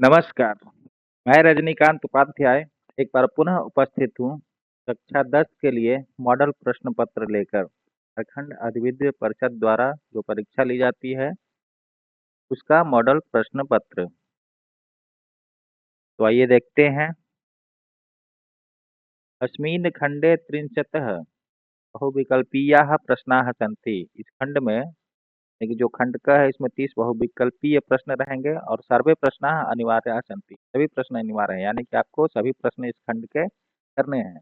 नमस्कार, मैं रजनीकांत उपाध्याय एक बार पुनः उपस्थित हूँ कक्षा 10 के लिए मॉडल प्रश्न पत्र लेकर। झारखंड अधिविद्य परिषद द्वारा जो परीक्षा ली जाती है उसका मॉडल प्रश्न पत्र। तो आइए देखते हैं। अस्मिन् खंडे त्रिंशतः बहुविकल्पीयाः प्रश्नाः सन्ति। इस खंड में एक जो खंड का है इसमें 30 बहुविकल्पीय प्रश्न रहेंगे और सर्वे प्रश्नाः अनिवार्याः सन्ति। सभी प्रश्न अनिवार्य हैं, यानी कि आपको सभी प्रश्न इस खंड के करने हैं।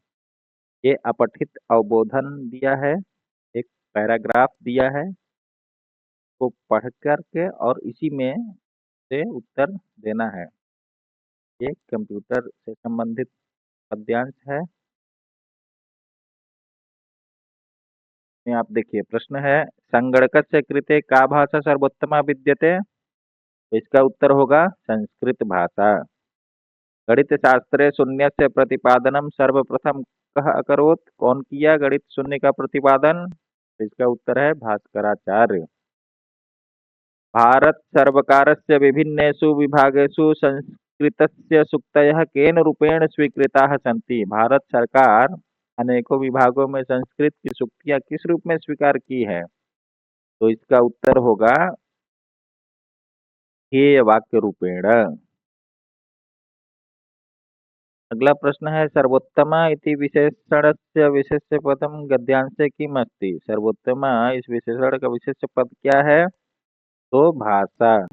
ये अपठित अवबोधन दिया है, एक पैराग्राफ दिया है, को पढ़ कर के और इसी में से उत्तर देना है। ये कंप्यूटर से संबंधित पद्यांश है। में आप देखिए प्रश्न है, संगणकस्य कृते का भाषा सर्वोत्तमा विद्यते? तो इसका उत्तर होगा संस्कृत भाषा। गणित शास्त्रे शून्यस्य प्रतिपादनम सर्वप्रथम कः अकरोत्? कौन किया गणित शून्य का प्रतिपादन? तो इसका उत्तर है भास्कराचार्य। भारत सर्वकारस्य विभिन्नेषु विभागेषु संस्कृतस्य सूक्तयः केन रूपेण स्वीकृताः सन्ति? भारत सरकार अनेकों विभागों में संस्कृत की सूक्तियां किस रूप में स्वीकार की है? तो इसका उत्तर होगा हेय वाक्य रूपेण। अगला प्रश्न है, सर्वोत्तमा इति विशेषणस्य विशेष्यपदं गद्यांशे किम् अस्ति? सर्वोत्तमा इस विशेषण का विशेष्य पद क्या है? तो भाषा।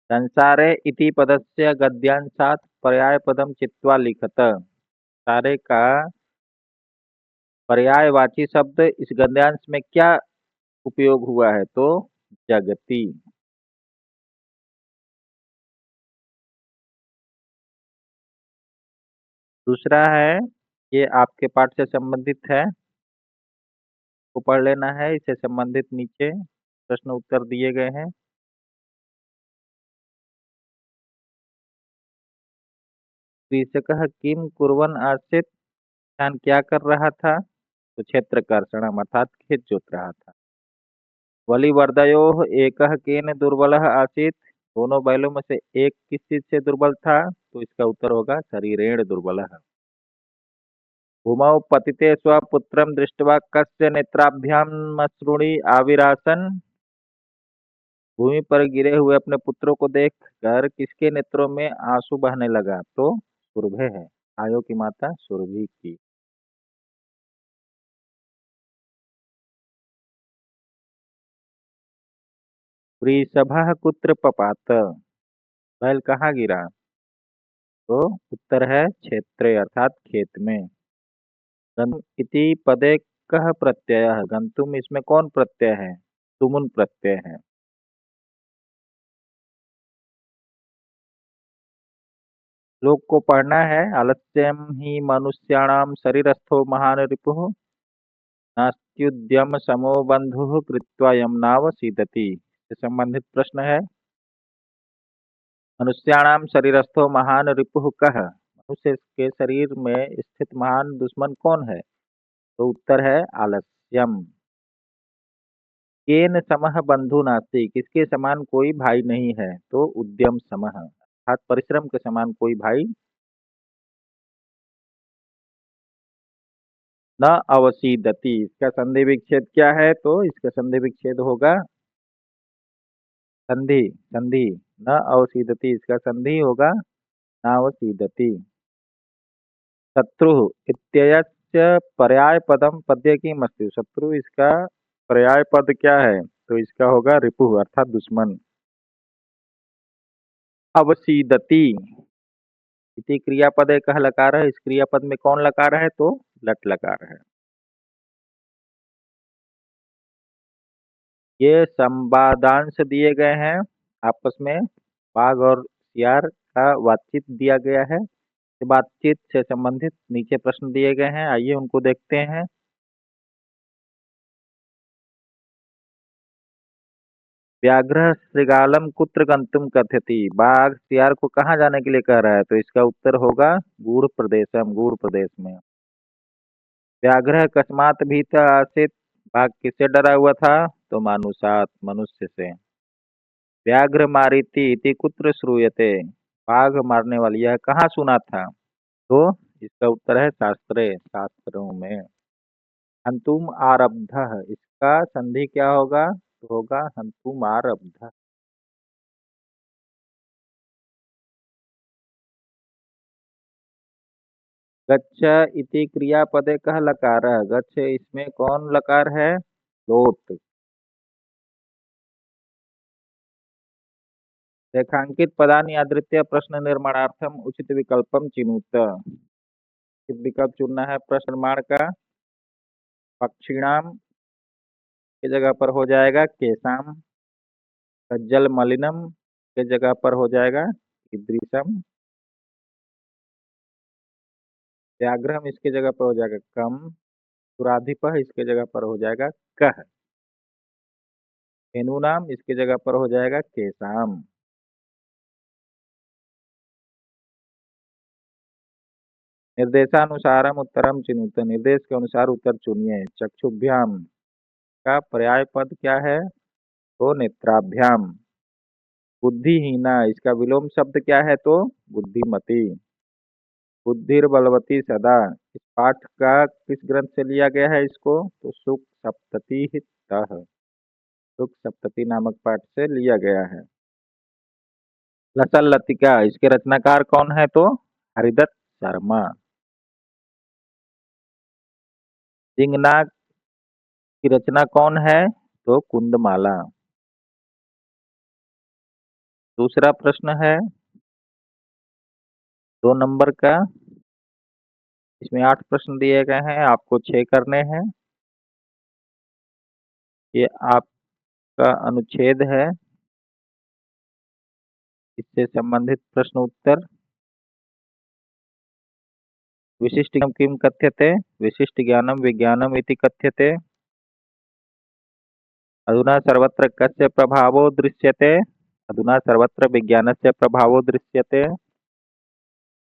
संसारे इति पदस्य गद्यांशात् पर्यायपदं चित्वा लिखत। सारे का पर्यायवाची शब्द इस गद्यांश में क्या उपयोग हुआ है? तो जगति। दूसरा है, ये आपके पाठ से संबंधित है, को पढ़ लेना है। इससे संबंधित नीचे प्रश्न उत्तर दिए गए हैं। कृषकः किम कुर्वन् आसीत्? किसान क्या कर रहा था? तो क्षेत्रकर्षणम् अर्थात खेत जोत रहा था। बलिवर्दयोः एकः केन दुर्बलः आसीत्? दोनों बैलों में से एक किस चीज से दुर्बल था? तो इसका उत्तर होगा शरीरेण दुर्बलः। भूमौ पतिते स्वपुत्रं दृष्ट्वा कस्य नेत्राभ्यामश्रुणि आविरासन्? भूमि पर गिरे हुए अपने पुत्रों को देख कर किसके नेत्रों में आंसू बहने लगा? तो सुरभि है, आयो की माता सुरभि की। वृषभः कुत्र पपात? बैल कहाँ गिरा? तो उत्तर है क्षेत्रे अर्थात खेत में। गन्तुम् इति पदे कः प्रत्ययः? गन्तुम इसमें कौन प्रत्यय है? तुमुन प्रत्यय है। श्लोक को पढ़ना है। आलस्यम ही मनुष्याणाम शरीरस्थो महान रिपुः नास्त्युद्यम समो बंधुः कृत्वा यम्नाव सीदति। से संबंधित प्रश्न है। मनुष्याणाम शरीरस्थो महान रिपुः कः? मनुष्य के शरीर में स्थित महान दुश्मन कौन है? तो उत्तर है आलस्यम। केन समः बंधु नास्ति? किसके समान कोई भाई नहीं है? तो उद्यम समः अर्थात परिश्रम के समान कोई भाई। न अवसीदति इसका संधि विच्छेद क्या है? तो इसका संधि विच्छेद होगा संधि। संधि न अवसीदति इसका संधि होगा नावसीदति। शत्रु इत्ययस्य पर्याय पदम पद्य किम अस्ति? शत्रु इसका पर्याय पद क्या है? तो इसका होगा रिपुः अर्थात दुश्मन। अवसीदति इति क्रियापद है, कह लकार है। इस क्रियापद में कौन लकार है? तो लट लकार है। ये संवादांश दिए गए हैं आपस में। बाघ और सियार का बातचीत दिया गया है। बातचीत से संबंधित नीचे प्रश्न दिए गए हैं, आइए उनको देखते हैं। व्याघ्र श्रृगालम कुत्र गंतुम कथयति? बाघ सियार को कहाँ जाने के लिए कह रहा है? तो इसका उत्तर होगा गूढ़ प्रदेशम, गूढ़ प्रदेश में। व्याघ्र कस्मात भीत आसीत? बाघ किससे डरा हुआ था? तो मानुषात, मनुष्य से। व्याघ्र मारीति इति कुत्र श्रूयते? बाघ मारने वाली, यह कहाँ सुना था? तो इसका उत्तर है शास्त्रे, शास्त्रों में। हंतुम आरब्धः, इसका संधि क्या होगा? तो होगा हंतुम आरब्धः। गच्छ इति क्रियापदे कः लकारः? गच्छ इसमें कौन लकार है? लोट। रेखांकित पदानि आदृत्य प्रश्न निर्माणार्थम उचित विकल्पम चिनुत। उचित विकल्प चुनना है प्रश्न निर्माण का। पक्षिणाम की जगह पर हो जाएगा केशाम। सज्जल मलिनम के जगह पर हो जाएगा कीदृशम। व्याघ्रम इसके जगह पर हो जाएगा कम। सुराधिपः इसके जगह पर हो जाएगा कह। धेनुनाम इसके जगह पर हो जाएगा केशाम। निर्देशानुसारम उत्तरम चिनुत, निर्देश के अनुसार उत्तर चुनिए। चक्षुभ्याम का पर्याय पद क्या है? तो नेत्राभ्याम। बुद्धिहीना इसका विलोम शब्द क्या है? तो बुद्धिमती। बुद्धिर बलवती सदा, इस पाठ का किस ग्रंथ से लिया गया है इसको? तो सुख सप्तति हितः, सुख सप्तति नामक पाठ से लिया गया है। लसल लतिका इसके रचनाकार कौन है? तो हरिदत्त शर्मा। जिंगनाग की रचना कौन है? तो कुंदमाला। दूसरा प्रश्न है 2 नंबर का। इसमें 8 प्रश्न दिए गए हैं, आपको 6 करने हैं। ये आपका अनुच्छेद है, इससे संबंधित प्रश्न उत्तर। विशिष्ट ज्ञानम किम कथ्यते? विशिष्ट ज्ञानम विज्ञानम इति कथ्यते। अधुना सर्वत्र कस्य प्रभावो दृश्यते? अधुना सर्वत्र विज्ञानस्य प्रभावो दृश्यते।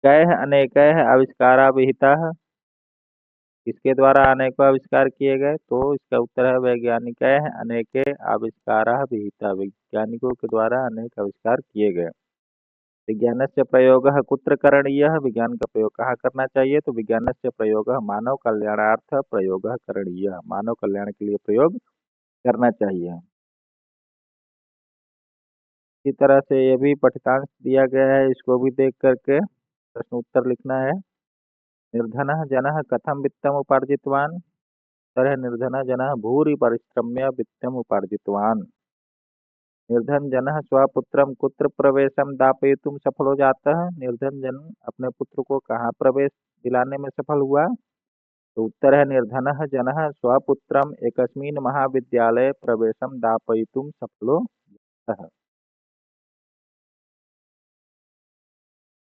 कैः अनेकैः आविष्कारा विहिताः, किसके द्वारा अनेकों आविष्कार किए गए? तो इसका उत्तर है वैज्ञानिकैः अनेके आविष्काराः विहिता, वैज्ञानिकों के द्वारा अनेक आविष्कार किए गए। विज्ञानस्य प्रयोगः कुत्र करणीयः? विज्ञान का प्रयोग कहाँ करना चाहिए? तो विज्ञानस्य प्रयोगः मानव कल्याणार्थ प्रयोगः करणीयः, मानव कल्याण के लिए प्रयोग करना चाहिए। इसी तरह से ये भी पठितांश दिया गया है, इसको भी देख करके प्रश्न उत्तर लिखना है। निर्धनः जनः कथं वित्तम् उपार्जितवान्? उत्तर है निर्धनः जनः भूरि परिश्रम्य वित्तम् उपार्जितवान्। निर्धन जनः स्वपुत्रं कुत्र प्रवेशं दापयितुं सफलो जातः? निर्धन जन अपने पुत्र को कहाँ प्रवेश दिलाने में सफल हुआ? तो उत्तर है निर्धनः जनः स्वपुत्रम् एकस्मिन् महाविद्यालये प्रवेशं दापयितुं सफलो जातः।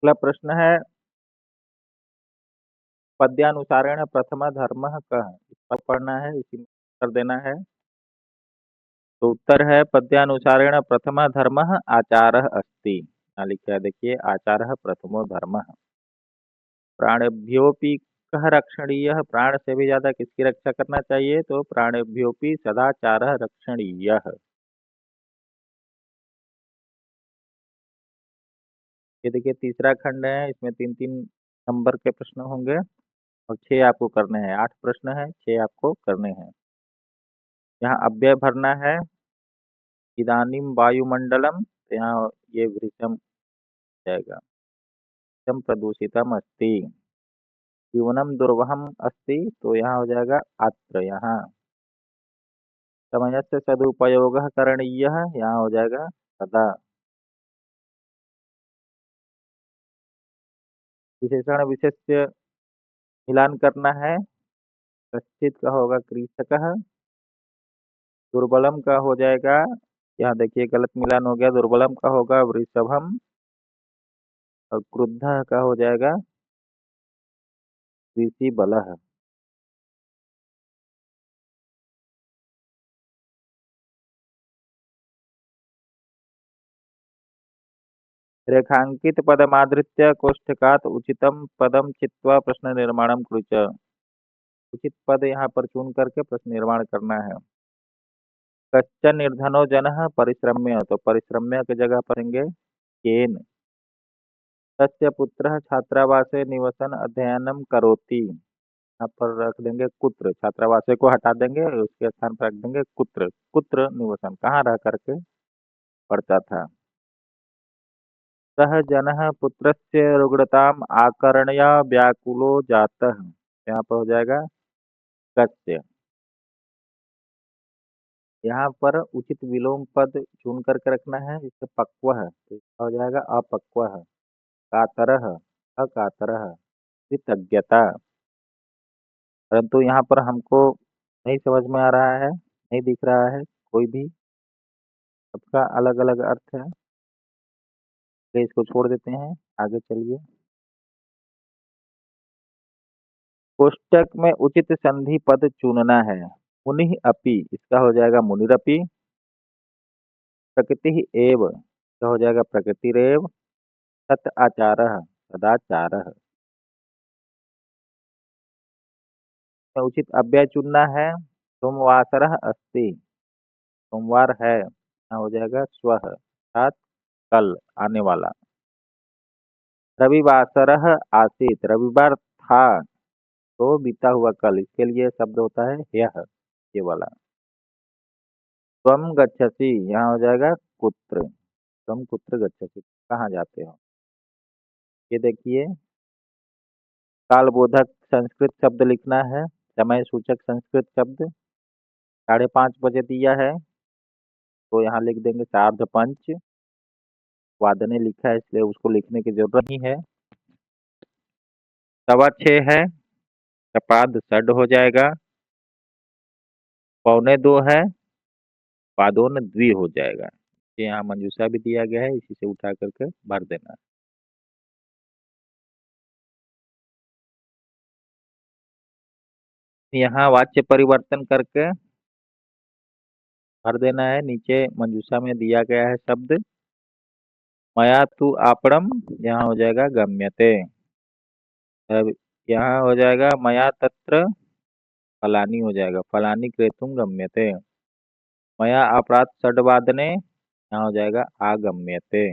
अगला प्रश्न है पद्यानुसारेण प्रथम धर्म कः? इस पर पढ़ना है, इसी में उत्तर देना है। तो उत्तर है पद्यानुसारेण प्रथम धर्म आचारः अस्ति। यहाँ लिखा है देखिए, आचारः प्रथमो धर्मः। प्राणेभ्योऽपि कः रक्षणीयः? प्राण से भी ज्यादा किसकी रक्षा करना चाहिए? तो प्राणेभ्योऽपि सदाचारः रक्षणीयः। ये देखिए तीसरा खंड है, इसमें 3-3 नंबर के प्रश्न होंगे और 6 आपको करने हैं। 8 प्रश्न है, 6 आपको करने हैं। यहाँ अव्यय भरना है। इदानीं वायुमंडलम, तो यहाँ ये वृषम जाएगा। वृषम प्रदूषितम अस्ति। जीवनम दुर्वहम अस्ति, तो यहाँ हो जाएगा अत्र। यहाँ समयस्य सदुपयोगः करणीयः, यहाँ हो जाएगा सदा। विशेषण विशेष्य मिलान करना है। कश्चित का होगा कृषकः। दुर्बलम का हो जाएगा, यहाँ देखिए गलत मिलान हो गया, दुर्बलम का होगा वृषभम और क्रुद्ध का हो जाएगा कृषि बलः। रेखांकित पदमादृत्य कोष्ठकात् उचितम पदम चित्वा प्रश्न निर्माणम कुरुच। उचित पद यहाँ पर चुन करके प्रश्न निर्माण करना है। कश्चन निर्धनो जनः परिश्रम्य, तो परिश्रम्य की जगह पर लेंगे केन। तस्य पुत्रः छात्रावासे निवसन अध्ययनम करोति। यहाँ पर रख देंगे कुत्र, छात्रावासे को हटा देंगे, उसके स्थान पर रख देंगे कुत्र। कुत्र निवसन, कहाँ रह करके पढ़ता था। सह जनः पुत्रस्य रुग्णताम आकर्ण्य व्याकुलो जातः। यहाँ पर हो जाएगा कस्य। यहाँ पर उचित विलोम पद चुन करके रखना है, जिससे पक्वः, तो इसका हो जाएगा अपक्वः। कातरः, अकातरः। कृतज्ञता, परंतु यहाँ पर हमको नहीं समझ में आ रहा है, नहीं दिख रहा है कोई भी, सबका अलग अलग अर्थ है, तो इसको छोड़ देते हैं। आगे चलिए। कोष्टक में उचित संधि पद चुनना है। मुनि अपि, इसका हो जाएगा मुनिरपि। प्रकृति एव, इसका हो जाएगा प्रकृतिरेव। सत आचारः, सदाचारः। में उचित अव्यय चुनना है। सोमवासरः अस्ति, सोमवार है, यहाँ हो जाएगा स्वः, अर्थात कल, आने वाला। रविवासरः आसीत्, रविवार था, तो बीता हुआ कल, इसके लिए शब्द होता है ह्यः, ये वाला। त्वं गच्छसि, यहाँ हो जाएगा कुत्र। त्वं कुत्र गच्छसि, कहाँ जाते हो। ये देखिए, कालबोधक संस्कृत शब्द लिखना है। समय सूचक संस्कृत शब्द 5:30 बजे दिया है, तो यहाँ लिख देंगे सार्ध पंच। वादने लिखा है, इसलिए उसको लिखने की जरूरत नहीं है। 6:15 है, सपाद सड हो जाएगा। 1:45 है, पादोन द्वि हो जाएगा। ये यहाँ मंजूषा भी दिया गया है, इसी से उठा करके भर देना। यहाँ वाच्य परिवर्तन करके भर देना है। नीचे मंजूषा में दिया गया है शब्द मया तु आपणम, यहाँ हो जाएगा गम्यते। अब यहाँ हो जाएगा मया तत्र फलानी, हो जाएगा फलानी क्रेतुम गम्यते। मया अपराध षड्वादने, यहाँ हो जाएगा आगम्यते।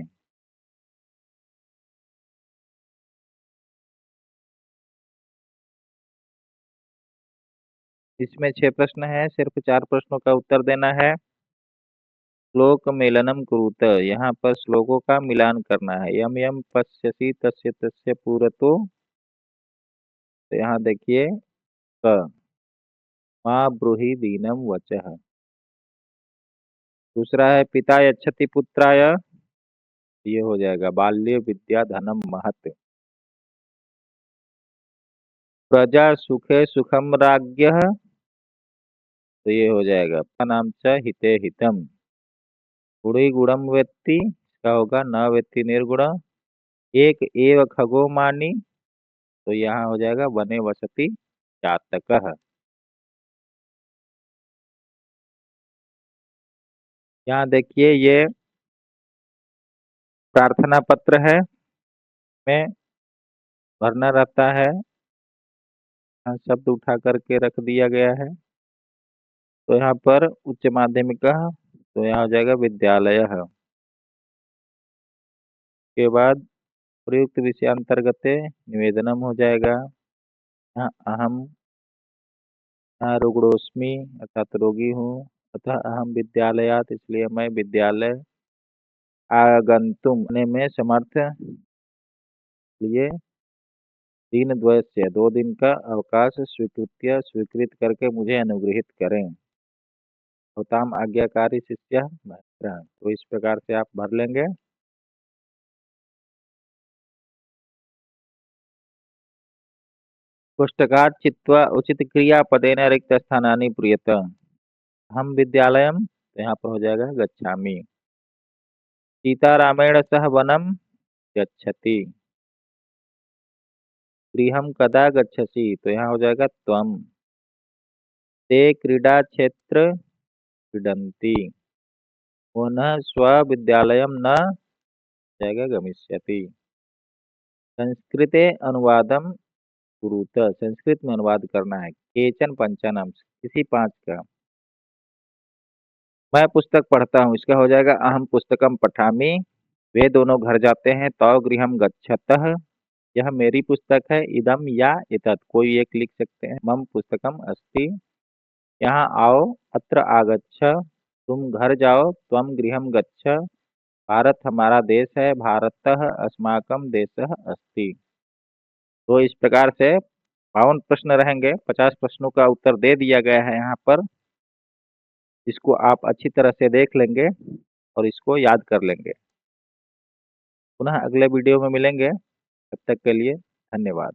इसमें 6 प्रश्न है, सिर्फ 4 प्रश्नों का उत्तर देना है। श्लोक मेलनम कुरुत, यहाँ पर श्लोकों का मिलान करना है। यम यम पश्यसि तस्य तस्य पूरतो, तो यहाँ देखिए क, माँ ब्रूहि दीनम वचः। दूसरा है पिता यच्छति पुत्राय, ये हो जाएगा बाल्य विद्या धनम महत्। प्रजा सुखे सुखम राज्ञः, तो ये हो जाएगा नाम च हिते हितम। गुणी गुणम वेत्ति, इसका होगा न वेत्ति निर्गुण। एक एव खगो मानी, तो यहाँ हो जाएगा वने वसति जातकः। यहाँ देखिए ये प्रार्थना पत्र है, में भरना रहता है। यहाँ शब्द उठा करके रख दिया गया है। तो यहाँ पर उच्च माध्यमिक, तो यहाँ हो जाएगा विद्यालय। के बाद प्रयुक्त विषयांतर्गत निवेदनम हो जाएगा। यहाँ अहम, यहाँ रुग्णोस्मि, अर्थात रोगी हूँ। अतः अहम विद्यालयात, इसलिए मैं विद्यालय आगंतुम आने में समर्थ, लिए दिनद्वयस्य 2 दिन का अवकाश स्वीकृत्य, स्वीकृत करके मुझे अनुग्रहित करें। होताम आज्ञाकारी शिष्य महेंद्र, तो इस प्रकार से आप भर लेंगे। पुस्तकात् चित्वा उचित क्रियापदेन रिक्त स्थानानि पूरयत। हम विद्यालयम, तो यहाँ पर हो जाएगा गच्छामि। सीतारामेण सह वनम गच्छति। गृहम कदा गच्छसि, तो यहाँ हो जाएगा त्वम। ते क्रीडा क्षेत्र क्रीडन्ति। पुनः स्वविद्यालयम न, जाएगा गमिष्यति। संस्कृते अनुवादम कुरुत, संस्कृत में अनुवाद करना है। केचन पंचानम, किसी 5 का। मैं पुस्तक पढ़ता हूँ, इसका हो जाएगा अहम पुस्तकम पठामि। वे दोनों घर जाते हैं, तौ गृहम गच्छतः। यह मेरी पुस्तक है, इदम या एतत्, कोई एक लिख सकते हैं। मम पुस्तकम अस्ति। यहाँ आओ, अत्र आगच्छ। तुम घर जाओ, त्वम गृहम गच्छ। भारत हमारा देश है, भारतः अस्माकं देशः अस्ति। तो इस प्रकार से 52 प्रश्न रहेंगे। 50 प्रश्नों का उत्तर दे दिया गया है यहाँ पर। इसको आप अच्छी तरह से देख लेंगे और इसको याद कर लेंगे। पुनः अगले वीडियो में मिलेंगे। तब तक के लिए धन्यवाद।